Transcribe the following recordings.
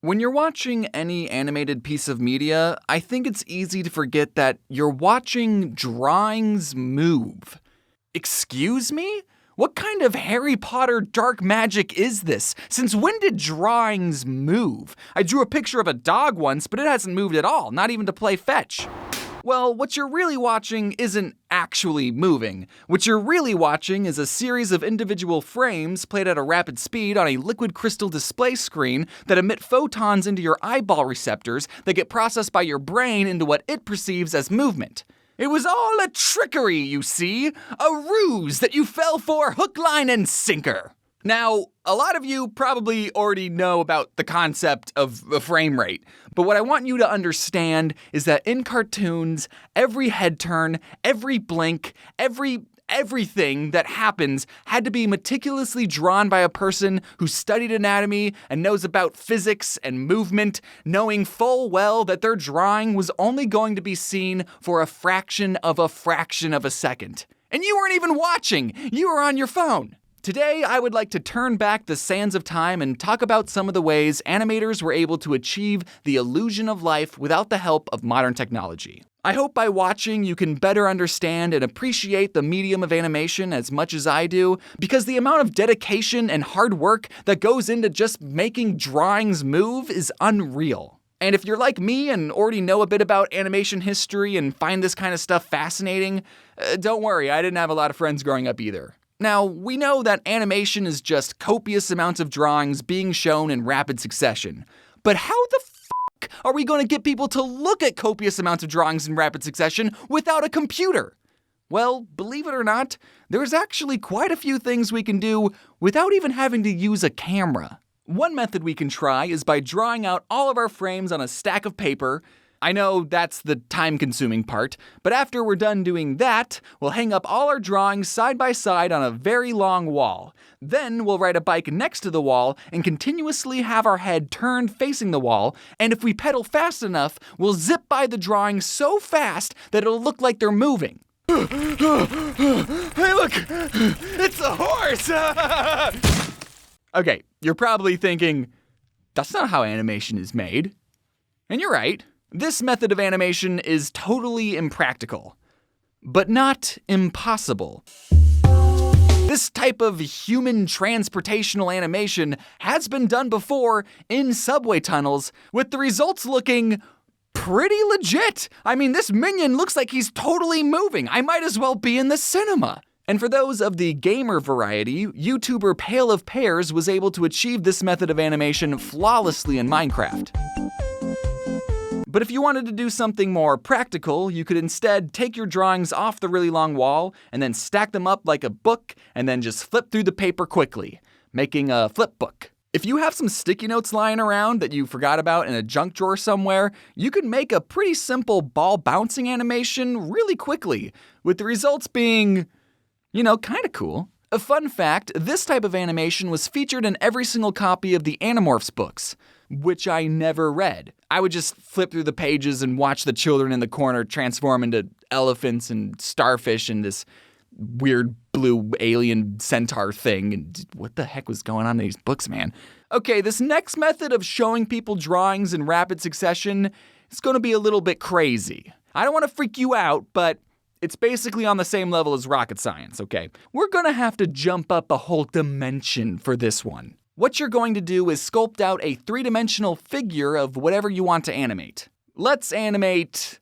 When you're watching any animated piece of media, I think it's easy to forget that you're watching drawings move. Excuse me? What kind of Harry Potter dark magic is this? Since when did drawings move? I drew a picture of a dog once, but it hasn't moved at all, not even to play fetch. Well, what you're really watching isn't actually moving. What you're really watching is a series of individual frames played at a rapid speed on a liquid crystal display screen that emit photons into your eyeball receptors that get processed by your brain into what it perceives as movement. It was all a trickery, you see, a ruse that you fell for hook, line, and sinker. Now, a lot of you probably already know about the concept of a frame rate, but what I want you to understand is that in cartoons, every head turn, every blink, everything that happens had to be meticulously drawn by a person who studied anatomy and knows about physics and movement, knowing full well that their drawing was only going to be seen for a fraction of a second. And you weren't even watching, you were on your phone. Today, I would like to turn back the sands of time and talk about some of the ways animators were able to achieve the illusion of life without the help of modern technology. I hope by watching you can better understand and appreciate the medium of animation as much as I do, because the amount of dedication and hard work that goes into just making drawings move is unreal. And if you're like me and already know a bit about animation history and find this kind of stuff fascinating, don't worry, I didn't have a lot of friends growing up either. Now, we know that animation is just copious amounts of drawings being shown in rapid succession. But how the f*** are we going to get people to look at copious amounts of drawings in rapid succession without a computer? Well, believe it or not, there's actually quite a few things we can do without even having to use a camera. One method we can try is by drawing out all of our frames on a stack of paper. I know that's the time-consuming part, but after we're done doing that, we'll hang up all our drawings side by side on a very long wall. Then we'll ride a bike next to the wall and continuously have our head turned facing the wall, and if we pedal fast enough, we'll zip by the drawings so fast that it'll look like they're moving. Hey look! It's a horse! Okay, you're probably thinking, that's not how animation is made. And you're right. This method of animation is totally impractical, but not impossible. This type of human transportational animation has been done before in subway tunnels, with the results looking pretty legit. I mean, this minion looks like he's totally moving. I might as well be in the cinema. And for those of the gamer variety, YouTuber Pale of Pears was able to achieve this method of animation flawlessly in Minecraft. But if you wanted to do something more practical, you could instead take your drawings off the really long wall and then stack them up like a book and then just flip through the paper quickly, making a flip book. If you have some sticky notes lying around that you forgot about in a junk drawer somewhere, you could make a pretty simple ball bouncing animation really quickly, with the results being, kind of cool. A fun fact, this type of animation was featured in every single copy of the Animorphs books, which I never read. I would just flip through the pages and watch the children in the corner transform into elephants and starfish and this weird blue alien centaur thing. And what the heck was going on in these books, man? Okay, this next method of showing people drawings in rapid succession is going to be a little bit crazy. I don't want to freak you out, but it's basically on the same level as rocket science, okay? We're going to have to jump up a whole dimension for this one. What you're going to do is sculpt out a three-dimensional figure of whatever you want to animate. Let's animate,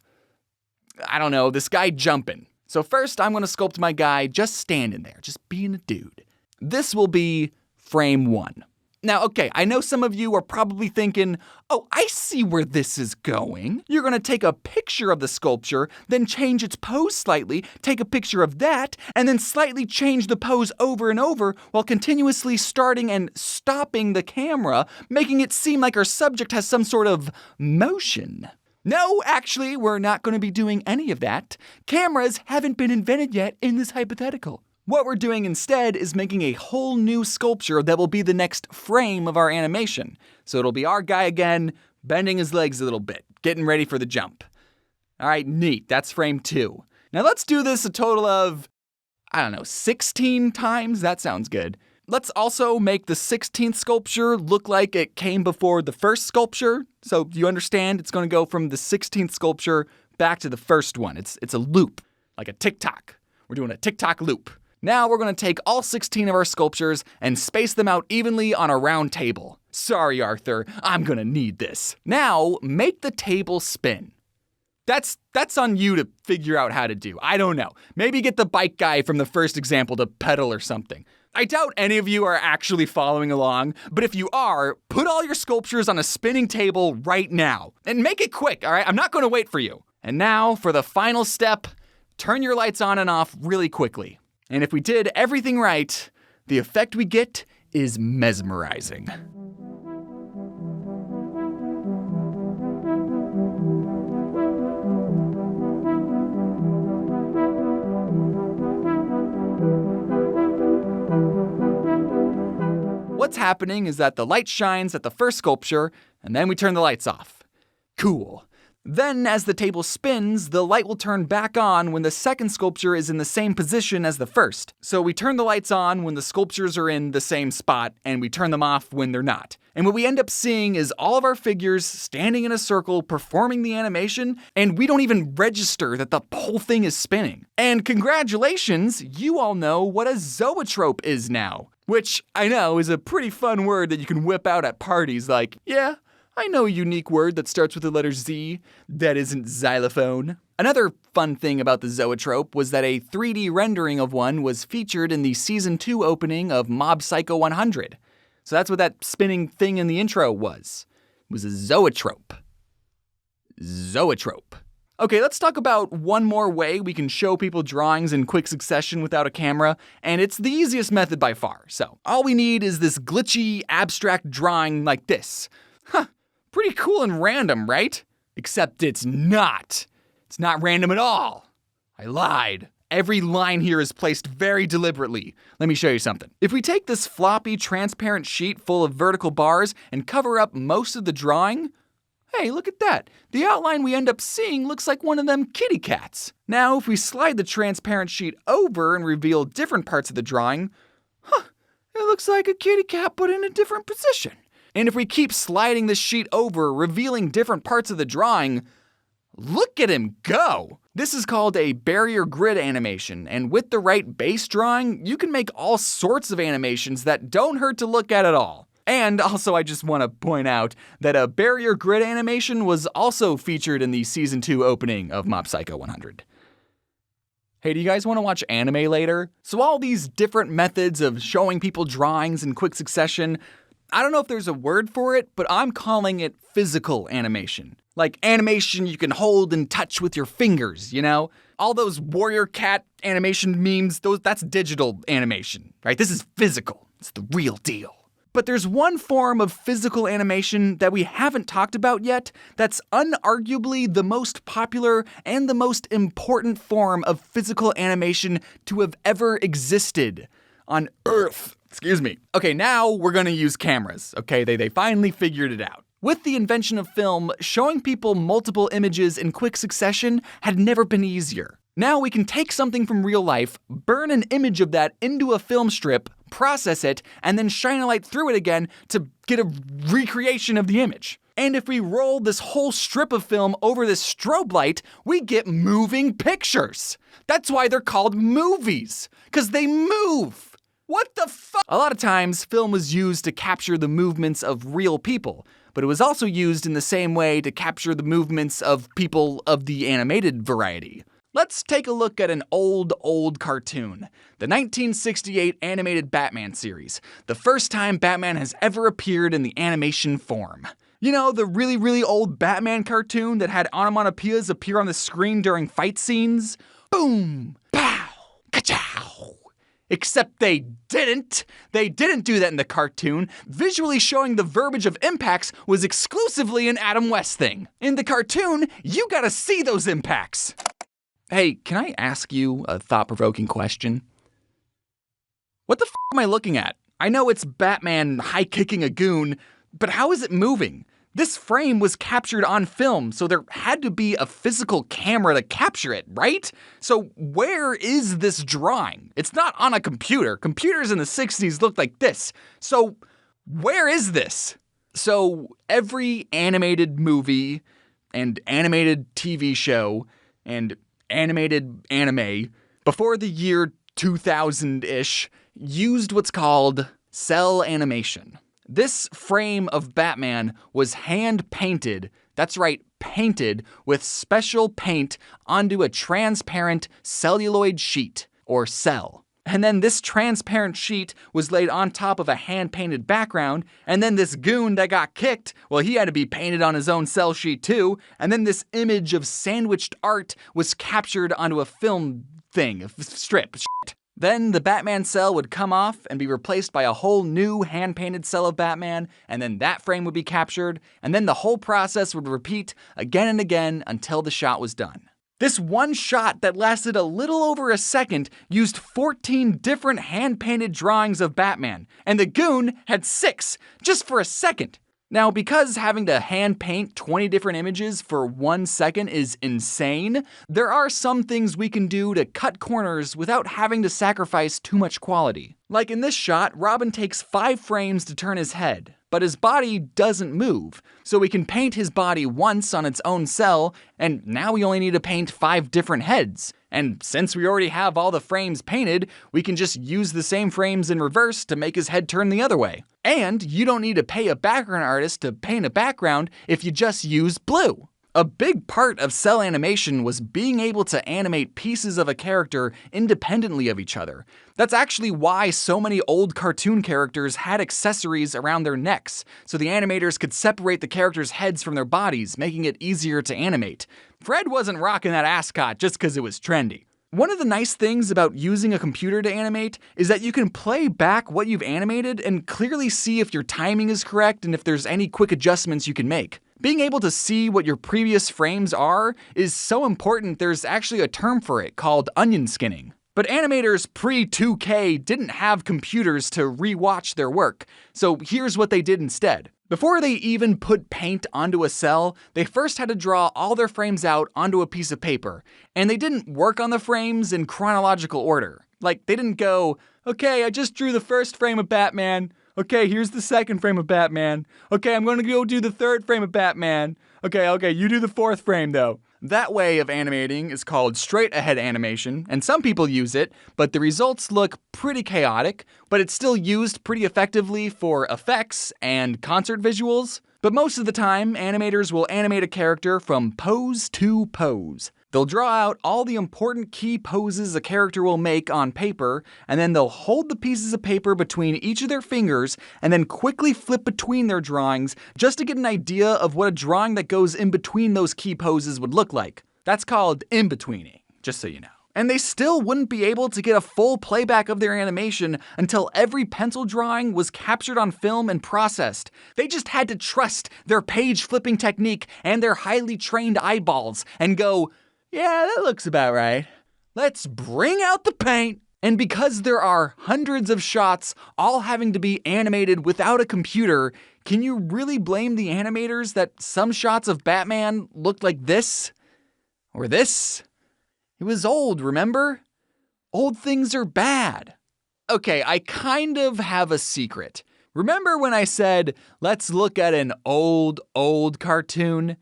this guy jumping. So first, I'm going to sculpt my guy just standing there, just being a dude. This will be frame 1. Now, okay, I know some of you are probably thinking, oh, I see where this is going. You're going to take a picture of the sculpture, then change its pose slightly, take a picture of that, and then slightly change the pose over and over while continuously starting and stopping the camera, making it seem like our subject has some sort of motion. No, actually, we're not going to be doing any of that. Cameras haven't been invented yet in this hypothetical. What we're doing instead is making a whole new sculpture that will be the next frame of our animation. So it'll be our guy again, bending his legs a little bit, getting ready for the jump. All right, neat, that's frame 2. Now let's do this a total of, 16 times? That sounds good. Let's also make the 16th sculpture look like it came before the first sculpture. So you understand it's going to go from the 16th sculpture back to the first one. It's a loop, like a tick-tock. We're doing a tick-tock loop. Now we're going to take all 16 of our sculptures and space them out evenly on a round table. Sorry, Arthur, I'm going to need this. Now, make the table spin. That's on you to figure out how to do. I don't know. Maybe get the bike guy from the first example to pedal or something. I doubt any of you are actually following along, but if you are, put all your sculptures on a spinning table right now. And make it quick, all right? I'm not going to wait for you. And now, for the final step, turn your lights on and off really quickly. And if we did everything right, the effect we get is mesmerizing. What's happening is that the light shines at the first sculpture, and then we turn the lights off. Cool. Then, as the table spins, the light will turn back on when the second sculpture is in the same position as the first. So we turn the lights on when the sculptures are in the same spot, and we turn them off when they're not. And what we end up seeing is all of our figures standing in a circle performing the animation, and we don't even register that the whole thing is spinning. And congratulations, you all know what a zoetrope is now. Which, I know, is a pretty fun word that you can whip out at parties like, yeah, I know a unique word that starts with the letter Z that isn't xylophone. Another fun thing about the zoetrope was that a 3D rendering of one was featured in the Season 2 opening of Mob Psycho 100. So that's what that spinning thing in the intro was. It was a zoetrope. Zoetrope. Okay, let's talk about one more way we can show people drawings in quick succession without a camera, and it's the easiest method by far. So all we need is this glitchy, abstract drawing like this. Huh, pretty cool and random, right? Except it's not. It's not random at all. I lied. Every line here is placed very deliberately. Let me show you something. If we take this floppy, transparent sheet full of vertical bars and cover up most of the drawing, hey, look at that. The outline we end up seeing looks like one of them kitty cats. Now, if we slide the transparent sheet over and reveal different parts of the drawing, it looks like a kitty cat but in a different position. And if we keep sliding the sheet over, revealing different parts of the drawing, look at him go! This is called a barrier grid animation, and with the right base drawing, you can make all sorts of animations that don't hurt to look at all. And also, I just want to point out that a barrier grid animation was also featured in the Season 2 opening of Mob Psycho 100. Hey, do you guys want to watch anime later? So all these different methods of showing people drawings in quick succession, I don't know if there's a word for it, but I'm calling it physical animation. Like animation you can hold and touch with your fingers, you know? All those warrior cat animation memes, that's digital animation, right? This is physical. It's the real deal. But there's one form of physical animation that we haven't talked about yet that's unarguably the most popular and the most important form of physical animation to have ever existed on Earth. Excuse me. Okay, now we're gonna use cameras. Okay, they finally figured it out. With the invention of film, showing people multiple images in quick succession had never been easier. Now we can take something from real life, burn an image of that into a film strip, process it, and then shine a light through it again to get a recreation of the image. And if we roll this whole strip of film over this strobe light, we get moving pictures. That's why they're called movies, 'cause they move. What the fuck? A lot of times, film was used to capture the movements of real people, but it was also used in the same way to capture the movements of people of the animated variety. Let's take a look at an old cartoon. The 1968 animated Batman series. The first time Batman has ever appeared in the animation form. You know, the really old Batman cartoon that had onomatopoeias appear on the screen during fight scenes? Boom! Pow! Ka-chow! Except they didn't. They didn't do that in the cartoon. Visually showing the verbiage of impacts was exclusively an Adam West thing. In the cartoon, you gotta see those impacts. Hey, can I ask you a thought-provoking question? What the f*** am I looking at? I know it's Batman high-kicking a goon, but how is it moving? This frame was captured on film, so there had to be a physical camera to capture it, right? So where is this drawing? It's not on a computer. Computers in the 60s looked like this. So where is this? So every animated movie and animated TV show and animated anime before the year 2000-ish used what's called cell animation. This frame of Batman was hand-painted, that's right, painted with special paint onto a transparent celluloid sheet, or cell. And then this transparent sheet was laid on top of a hand-painted background, and then this goon that got kicked, well, he had to be painted on his own cell sheet too, and then this image of sandwiched art was captured onto a film thing, a strip. Then the Batman cell would come off and be replaced by a whole new hand-painted cell of Batman, and then that frame would be captured, and then the whole process would repeat again and again until the shot was done. This one shot that lasted a little over a second used 14 different hand-painted drawings of Batman, and the goon had 6, just for a second. Now, because having to hand paint 20 different images for 1 second is insane, there are some things we can do to cut corners without having to sacrifice too much quality. Like in this shot, Robin takes 5 frames to turn his head, but his body doesn't move, so we can paint his body once on its own cell, and now we only need to paint 5 different heads. And since we already have all the frames painted, we can just use the same frames in reverse to make his head turn the other way. And you don't need to pay a background artist to paint a background if you just use blue. A big part of cell animation was being able to animate pieces of a character independently of each other. That's actually why so many old cartoon characters had accessories around their necks, so the animators could separate the characters' heads from their bodies, making it easier to animate. Fred wasn't rocking that ascot just because it was trendy. One of the nice things about using a computer to animate is that you can play back what you've animated and clearly see if your timing is correct and if there's any quick adjustments you can make. Being able to see what your previous frames are is so important there's actually a term for it called onion skinning. But animators pre-2K didn't have computers to rewatch their work, so here's what they did instead. Before they even put paint onto a cell, they first had to draw all their frames out onto a piece of paper, and they didn't work on the frames in chronological order. Like, they didn't go, okay, I just drew the first frame of Batman. Okay, here's the second frame of Batman. Okay, I'm gonna go do the third frame of Batman. Okay, you do the fourth frame though. That way of animating is called straight-ahead animation, and some people use it, but the results look pretty chaotic, but it's still used pretty effectively for effects and concert visuals. But most of the time, animators will animate a character from pose to pose. They'll draw out all the important key poses a character will make on paper, and then they'll hold the pieces of paper between each of their fingers, and then quickly flip between their drawings just to get an idea of what a drawing that goes in between those key poses would look like. That's called in-betweening, just so you know. And they still wouldn't be able to get a full playback of their animation until every pencil drawing was captured on film and processed. They just had to trust their page-flipping technique and their highly trained eyeballs and go, yeah, that looks about right. Let's bring out the paint. And because there are hundreds of shots all having to be animated without a computer, can you really blame the animators that some shots of Batman looked like this? Or this? It was old, remember? Old things are bad. Okay, I kind of have a secret. Remember when I said, let's look at an old cartoon?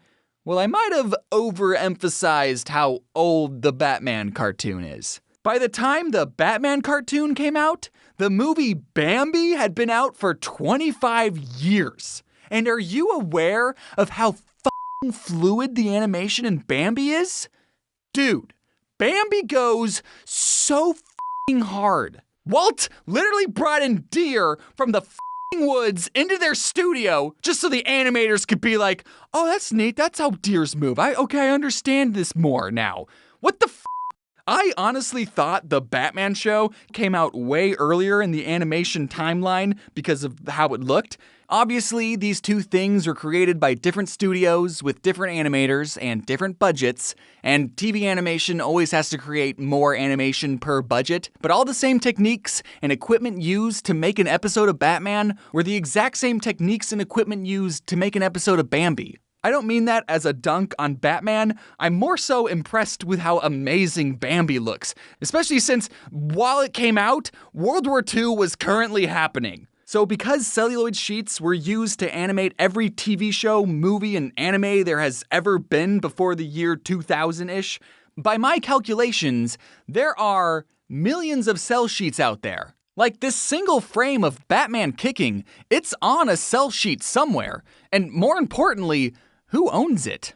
Well, I might have overemphasized how old the Batman cartoon is. By the time the Batman cartoon came out, the movie Bambi had been out for 25 years. And are you aware of how f***ing fluid the animation in Bambi is? Dude, Bambi goes so f***ing hard. Walt literally brought in deer from the woods into their studio just so the animators could be like, oh, that's neat. That's how deers move. I understand this more now. What the f? I honestly thought the Batman show came out way earlier in the animation timeline because of how it looked. Obviously, these two things were created by different studios with different animators and different budgets, and TV animation always has to create more animation per budget, but all the same techniques and equipment used to make an episode of Batman were the exact same techniques and equipment used to make an episode of Bambi. I don't mean that as a dunk on Batman, I'm more so impressed with how amazing Bambi looks, especially since, while it came out, World War II was currently happening. So because celluloid sheets were used to animate every TV show, movie, and anime there has ever been before the year 2000-ish, by my calculations, there are millions of cell sheets out there. Like this single frame of Batman kicking, it's on a cell sheet somewhere. And more importantly, who owns it?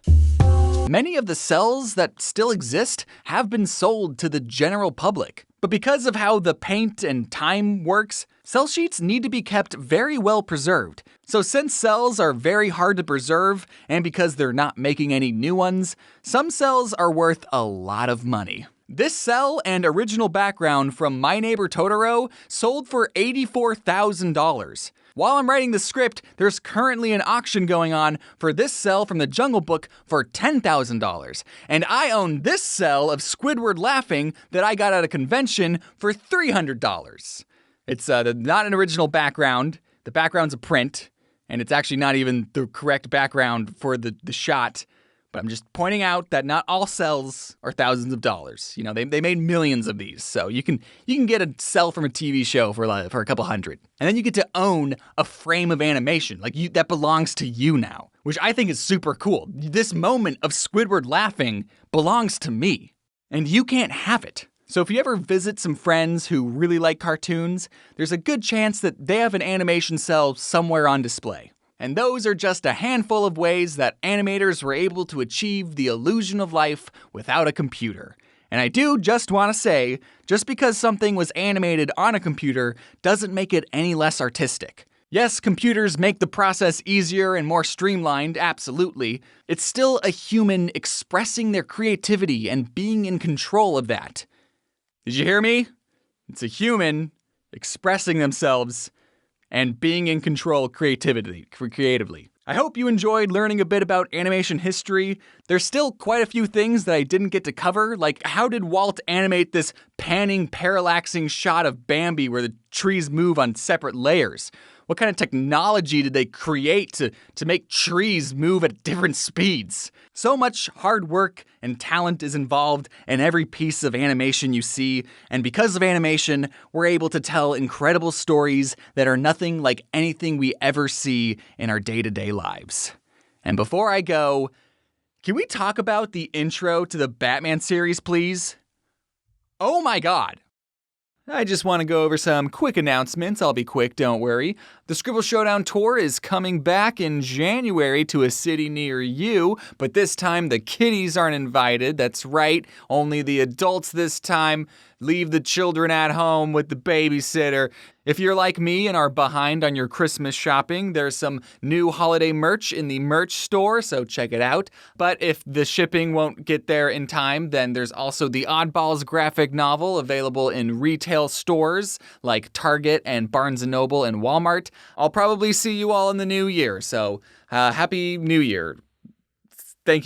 Many of the cells that still exist have been sold to the general public. But because of how the paint and time works, cell sheets need to be kept very well preserved. So since cells are very hard to preserve, and because they're not making any new ones, some cells are worth a lot of money. This cell and original background from My Neighbor Totoro sold for $84,000. While I'm writing the script, there's currently an auction going on for this cell from the Jungle Book for $10,000. And I own this cell of Squidward laughing that I got at a convention for $300. It's not an original background. The background's a print, and it's actually not even the correct background for the shot. But I'm just pointing out that not all cells are thousands of dollars. You know, they made millions of these, so you can get a cell from a TV show for a couple hundred, and then you get to own a frame of animation that belongs to you now, which I think is super cool. This moment of Squidward laughing belongs to me, and you can't have it. So if you ever visit some friends who really like cartoons, there's a good chance that they have an animation cell somewhere on display. And those are just a handful of ways that animators were able to achieve the illusion of life without a computer. And I do just want to say, just because something was animated on a computer doesn't make it any less artistic. Yes, computers make the process easier and more streamlined, absolutely. It's still a human expressing their creativity and being in control of that. Did you hear me? It's a human expressing themselves and being in control creatively. I hope you enjoyed learning a bit about animation history. There's still quite a few things that I didn't get to cover, like how did Walt animate this panning, parallaxing shot of Bambi where the trees move on separate layers? What kind of technology did they create to make trees move at different speeds? So much hard work and talent is involved in every piece of animation you see, and because of animation, we're able to tell incredible stories that are nothing like anything we ever see in our day-to-day lives. And before I go, can we talk about the intro to the Batman series, please? Oh my God! I just want to go over some quick announcements. I'll be quick, don't worry. The Scribble Showdown Tour is coming back in January to a city near you, but this time the kiddies aren't invited. That's right, only the adults this time. Leave the children at home with the babysitter. If you're like me and are behind on your Christmas shopping, there's some new holiday merch in the merch store, so check it out. But if the shipping won't get there in time, then there's also the Oddballs graphic novel available in retail stores like Target and Barnes & Noble and Walmart. I'll probably see you all in the new year, so Happy New Year.